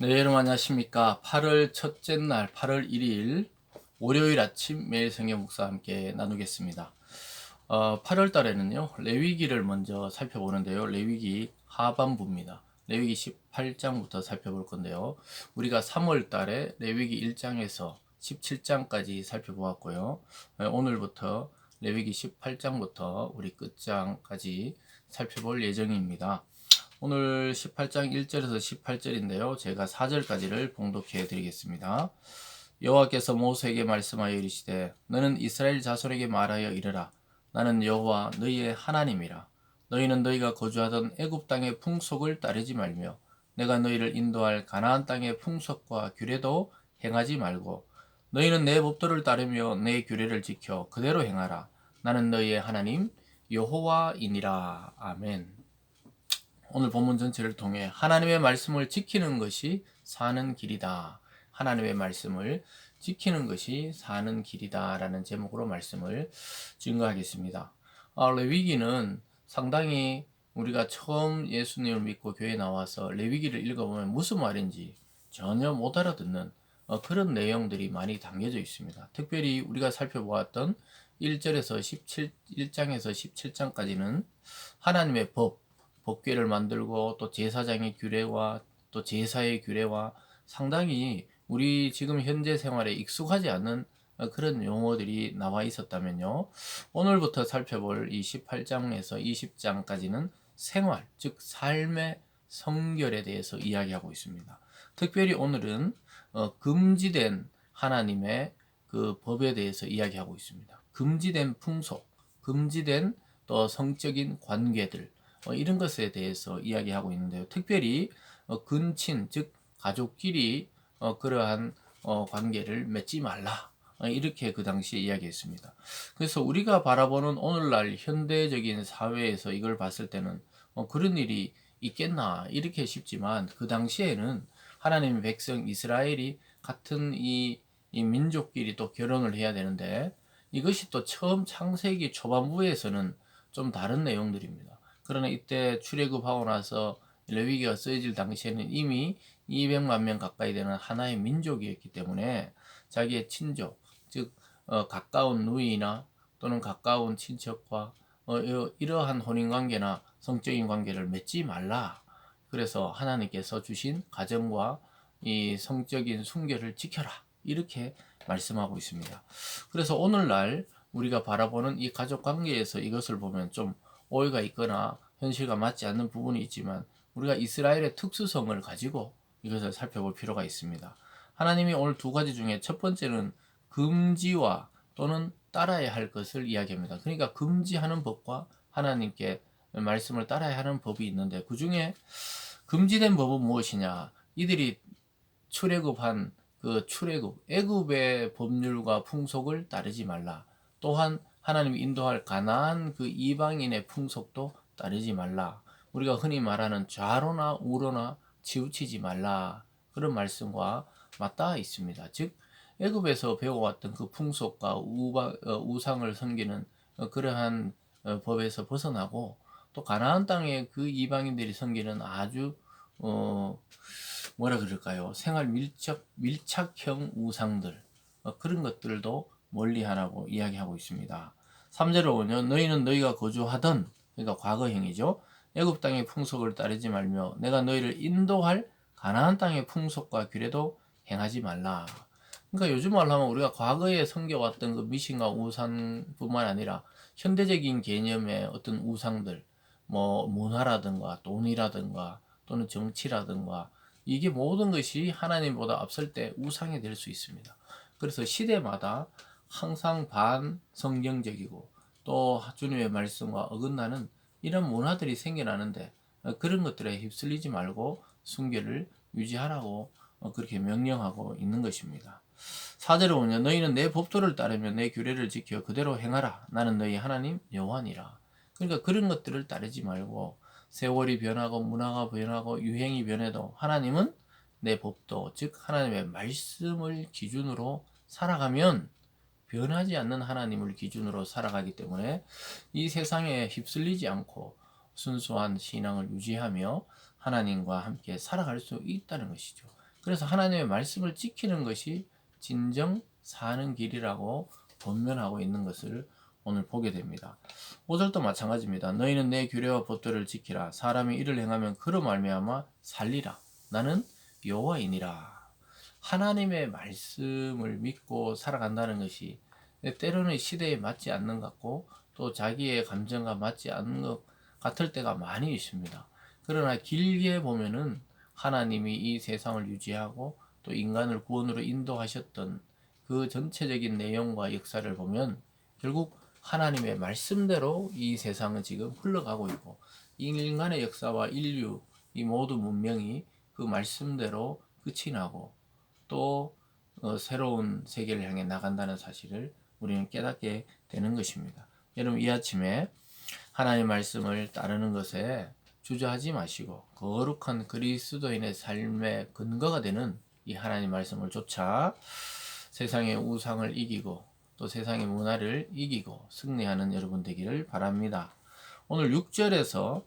네, 여러분 안녕하십니까. 8월 첫째 날, 8월 1일 월요일 아침 매일 성경 묵상 함께 나누겠습니다. 8월 달에는요, 레위기를 먼저 살펴보는데요. 레위기 하반부입니다. 레위기 18장부터 살펴볼 건데요. 우리가 3월 달에 레위기 1장에서 17장까지 살펴보았고요. 오늘부터 레위기 18장부터 우리 끝장까지 살펴볼 예정입니다. 오늘 18장 1절에서 18절인데요. 제가 4절까지를 봉독해 드리겠습니다. 여호와께서 모세에게 말씀하여 이르시되 너는 이스라엘 자손에게 말하여 이르라. 나는 여호와 너희의 하나님이라. 너희는 너희가 거주하던 애굽 땅의 풍속을 따르지 말며 내가 너희를 인도할 가나안 땅의 풍속과 규례도 행하지 말고 너희는 내 법도를 따르며 내 규례를 지켜 그대로 행하라. 나는 너희의 하나님 여호와이니라. 아멘. 오늘 본문 전체를 통해 하나님의 말씀을 지키는 것이 사는 길이다. 하나님의 말씀을 지키는 것이 사는 길이다. 라는 제목으로 말씀을 증거하겠습니다. 레위기는 상당히 우리가 처음 예수님을 믿고 교회에 나와서 레위기를 읽어보면 무슨 말인지 전혀 못 알아듣는 그런 내용들이 많이 담겨져 있습니다. 특별히 우리가 살펴보았던 1절에서 1장에서 17장까지는 하나님의 법궤를 만들고 또 제사장의 규례와 또 제사의 규례와 상당히 우리 지금 현재 생활에 익숙하지 않은 그런 용어들이 나와 있었다면요. 오늘부터 살펴볼 이 18장에서 20장까지는 생활, 즉 삶의 성결에 대해서 이야기하고 있습니다. 특별히 오늘은 금지된 하나님의 그 법에 대해서 이야기하고 있습니다. 금지된 풍속, 금지된 또 성적인 관계들, 이런 것에 대해서 이야기하고 있는데요. 특별히 근친, 즉 가족끼리 그러한 관계를 맺지 말라. 이렇게 그 당시에 이야기했습니다. 그래서 우리가 바라보는 오늘날 현대적인 사회에서 이걸 봤을 때는 그런 일이 있겠나 이렇게 싶지만 그 당시에는 하나님의 백성 이스라엘이 같은 이 민족끼리 또 결혼을 해야 되는데 이것이 또 처음 창세기 초반부에서는 좀 다른 내용들입니다. 그러나 이때 출애굽하고 나서 레위기가 쓰여질 당시에는 이미 200만 명 가까이 되는 하나의 민족이었기 때문에 자기의 친족, 즉 가까운 누이나 또는 가까운 친척과 이러한 혼인관계나 성적인 관계를 맺지 말라. 그래서 하나님께서 주신 가정과 이 성적인 순결을 지켜라. 이렇게 말씀하고 있습니다. 그래서 오늘날 우리가 바라보는 이 가족 관계에서 이것을 보면 좀 오해가 있거나 현실과 맞지 않는 부분이 있지만 우리가 이스라엘의 특수성을 가지고 이것을 살펴볼 필요가 있습니다. 하나님이 오늘 두 가지 중에 첫 번째는 금지와 또는 따라야 할 것을 이야기합니다. 그러니까 금지하는 법과 하나님께 말씀을 따라야 하는 법이 있는데 그 중에 금지된 법은 무엇이냐? 이들이 출애굽한 그 출애굽 애굽의 법률과 풍속을 따르지 말라. 또한 하나님이 인도할 가나안 그 이방인의 풍속도 따르지 말라. 우리가 흔히 말하는 좌로나 우로나 치우치지 말라. 그런 말씀과 맞닿아 있습니다. 즉 애굽에서 배워왔던 그 풍속과 우상을 섬기는 그러한 법에서 벗어나고 또 가나안 땅의 그 이방인들이 섬기는 아주 뭐라 그럴까요? 생활 밀착형 우상들 그런 것들도 멀리하라고 이야기하고 있습니다. 3절로 보면 너희는 너희가 거주하던 그러니까 과거형이죠. 애굽 땅의 풍속을 따르지 말며 내가 너희를 인도할 가나안 땅의 풍속과 규례도 행하지 말라. 그러니까 요즘 말로 하면 우리가 과거에 섬겨왔던 그 미신과 우상뿐만 아니라 현대적인 개념의 어떤 우상들, 뭐 문화라든가 돈이라든가 또는 정치라든가 이게 모든 것이 하나님보다 앞설 때 우상이 될 수 있습니다. 그래서 시대마다 항상 반성경적이고 또 주님의 말씀과 어긋나는 이런 문화들이 생겨나는데 그런 것들에 휩쓸리지 말고 순결을 유지하라고 그렇게 명령하고 있는 것입니다. 4절에 보면 너희는 내 법도를 따르며 내 규례를 지켜 그대로 행하라. 나는 너희 하나님 여호와니라. 그러니까 그런 것들을 따르지 말고 세월이 변하고 문화가 변하고 유행이 변해도 하나님은 내 법도 즉 하나님의 말씀을 기준으로 살아가면 변하지 않는 하나님을 기준으로 살아가기 때문에 이 세상에 휩쓸리지 않고 순수한 신앙을 유지하며 하나님과 함께 살아갈 수 있다는 것이죠. 그래서 하나님의 말씀을 지키는 것이 진정 사는 길이라고 권면하고 있는 것을 오늘 보게 됩니다. 5절도 마찬가지입니다. 너희는 내 규례와 법도를 지키라. 사람이 이를 행하면 그로 말미암아 살리라. 나는 여호와이니라. 하나님의 말씀을 믿고 살아간다는 것이 때로는 시대에 맞지 않는 것 같고 또 자기의 감정과 맞지 않는 것 같을 때가 많이 있습니다. 그러나 길게 보면은 하나님이 이 세상을 유지하고 또 인간을 구원으로 인도하셨던 그 전체적인 내용과 역사를 보면 결국 하나님의 말씀대로 이 세상은 지금 흘러가고 있고 인간의 역사와 인류 이 모든 문명이 그 말씀대로 끝이 나고 또 새로운 세계를 향해 나간다는 사실을 우리는 깨닫게 되는 것입니다. 여러분 이 아침에 하나님의 말씀을 따르는 것에 주저하지 마시고 거룩한 그리스도인의 삶의 근거가 되는 이 하나님 말씀을 쫓아 세상의 우상을 이기고 또 세상의 문화를 이기고 승리하는 여러분 되기를 바랍니다. 오늘 6절에서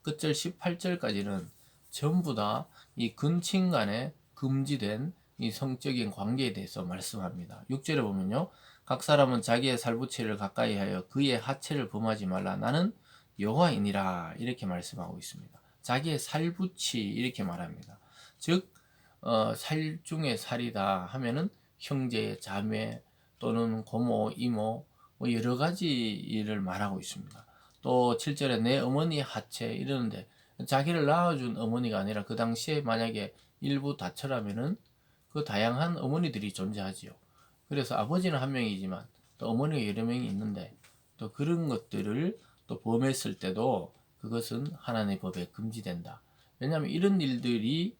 끝절 18절까지는 전부 다 이 근친 간에 금지된 이 성적인 관계에 대해서 말씀합니다. 6절에 보면요. 각 사람은 자기의 살부치를 가까이 하여 그의 하체를 범하지 말라. 나는 여호와이니라. 이렇게 말씀하고 있습니다. 자기의 살부치 이렇게 말합니다. 즉 살 중에 살이다 하면은 형제, 자매 또는 고모, 이모 뭐 여러 가지 일을 말하고 있습니다. 또 7절에 내 어머니 하체 이러는데 자기를 낳아준 어머니가 아니라 그 당시에 만약에 일부 다처라면은 그 다양한 어머니들이 존재하지요. 그래서 아버지는 한 명이지만 또 어머니가 여러 명이 있는데 또 그런 것들을 또 범했을 때도 그것은 하나님의 법에 금지된다. 왜냐하면 이런 일들이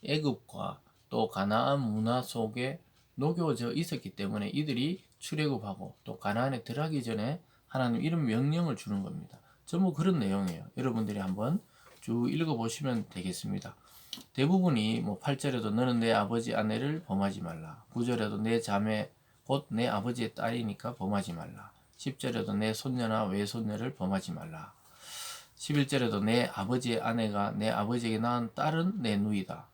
애굽과 또 가나안 문화 속에 녹여져 있었기 때문에 이들이 출애굽하고 또 가나안에 들어가기 전에 하나님 이런 명령을 주는 겁니다. 전부 그런 내용이에요. 여러분들이 한번 쭉 읽어보시면 되겠습니다. 대부분이 뭐 8절에도 너는 내 아버지 아내를 범하지 말라. 9절에도 내 자매 곧 내 아버지의 딸이니까 범하지 말라. 10절에도 내 손녀나 외손녀를 범하지 말라. 11절에도 내 아버지의 아내가 내 아버지에게 낳은 딸은 내 누이다.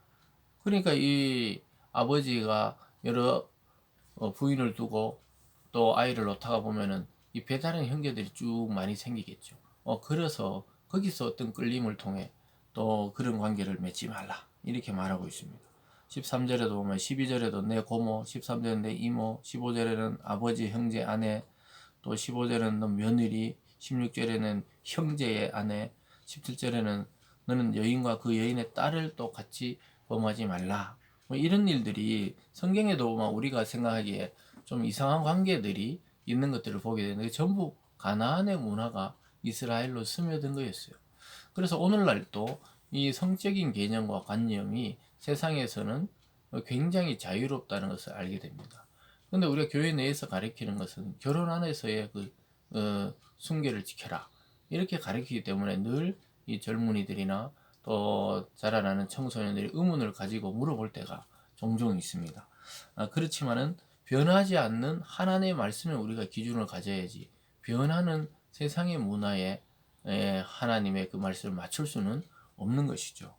그러니까 이 아버지가 여러 부인을 두고 또 아이를 놓다가 보면은 이 배다른 형제들이 쭉 많이 생기겠죠. 그래서 거기서 어떤 끌림을 통해 또 그런 관계를 맺지 말라. 이렇게 말하고 있습니다. 13절에도 보면 12절에도 내 고모, 13절에는 내 이모, 15절에는 아버지, 형제, 아내, 또 15절에는 너 며느리, 16절에는 형제의 아내, 17절에는 너는 여인과 그 여인의 딸을 또 같이 범하지 말라. 뭐 이런 일들이 성경에도 보면 우리가 생각하기에 좀 이상한 관계들이 있는 것들을 보게 되는데 전부 가나안의 문화가 이스라엘로 스며든 거였어요. 그래서 오늘날도 이 성적인 개념과 관념이 세상에서는 굉장히 자유롭다는 것을 알게 됩니다. 근데 우리가 교회 내에서 가르치는 것은 결혼 안에서의 그 순결을 지켜라 이렇게 가르치기 때문에 늘 이 젊은이들이나 또 자라나는 청소년들이 의문을 가지고 물어볼 때가 종종 있습니다. 그렇지만은 변하지 않는 하나님의 말씀에 우리가 기준을 가져야지 변하는 세상의 문화에 하나님의 그 말씀을 맞출 수는 없는 것이죠.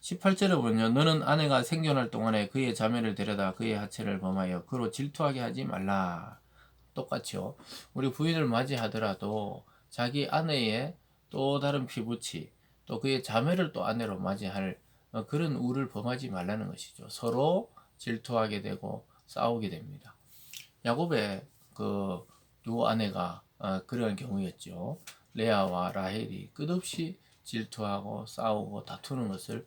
18절에 보면 너는 아내가 생존할 동안에 그의 자매를 데려다 그의 하체를 범하여 그로 질투하게 하지 말라. 똑같죠. 우리 부인을 맞이하더라도 자기 아내의 또 다른 피부치 또 그의 자매를 또 아내로 맞이할 그런 우를 범하지 말라는 것이죠. 서로 질투하게 되고 싸우게 됩니다. 야곱의 그 두 아내가 그런 경우였죠. 레아와 라헬이 끝없이 질투하고 싸우고 다투는 것을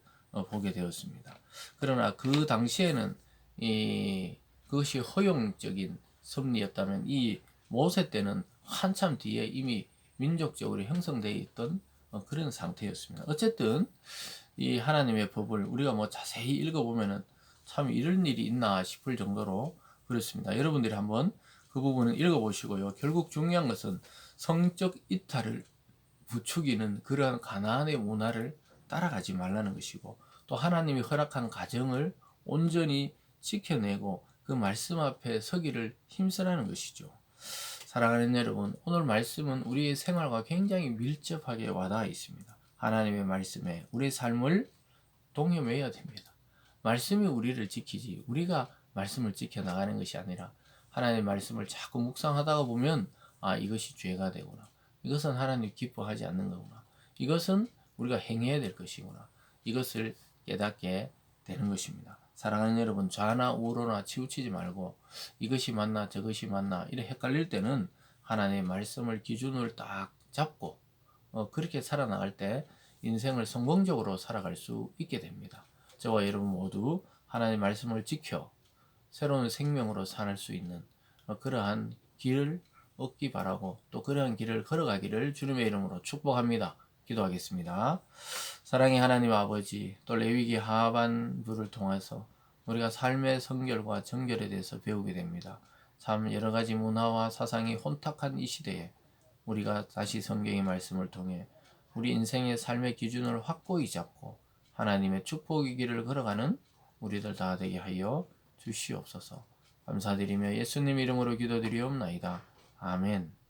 보게 되었습니다. 그러나 그 당시에는 그것이 허용적인 섭리였다면 이 모세 때는 한참 뒤에 이미 민족적으로 형성되어 있던 그런 상태였습니다. 어쨌든 이 하나님의 법을 우리가 뭐 자세히 읽어보면은 참 이런 일이 있나 싶을 정도로 그렇습니다. 여러분들이 한번 그 부분을 읽어보시고요. 결국 중요한 것은 성적 이탈을 부추기는 그러한 가나안의 문화를 따라가지 말라는 것이고 또 하나님이 허락한 가정을 온전히 지켜내고 그 말씀 앞에 서기를 힘쓰라는 것이죠. 사랑하는 여러분, 오늘 말씀은 우리의 생활과 굉장히 밀접하게 와닿아 있습니다. 하나님의 말씀에 우리의 삶을 동요매야 됩니다. 말씀이 우리를 지키지 우리가 말씀을 지켜나가는 것이 아니라 하나님의 말씀을 자꾸 묵상하다가 보면 이것이 죄가 되구나. 이것은 하나님 기뻐하지 않는 거구나. 이것은 우리가 행해야 될 것이구나. 이것을 깨닫게 되는 것입니다. 사랑하는 여러분, 좌나 우로나 치우치지 말고 이것이 맞나 저것이 맞나 이래 헷갈릴 때는 하나님의 말씀을 기준으로 딱 잡고 그렇게 살아나갈 때 인생을 성공적으로 살아갈 수 있게 됩니다. 저와 여러분 모두 하나님의 말씀을 지켜 새로운 생명으로 살 수 있는 그러한 길을 얻기 바라고 또 그러한 길을 걸어가기를 주님의 이름으로 축복합니다. 기도하겠습니다. 사랑의 하나님 아버지, 또 레위기 하반부를 통해서 우리가 삶의 성결과 정결에 대해서 배우게 됩니다. 참 여러 가지 문화와 사상이 혼탁한 이 시대에 우리가 다시 성경의 말씀을 통해 우리 인생의 삶의 기준을 확고히 잡고 하나님의 축복의 길을 걸어가는 우리들 다 되게 하여 주시옵소서. 감사드리며 예수님 이름으로 기도드리옵나이다. 아멘.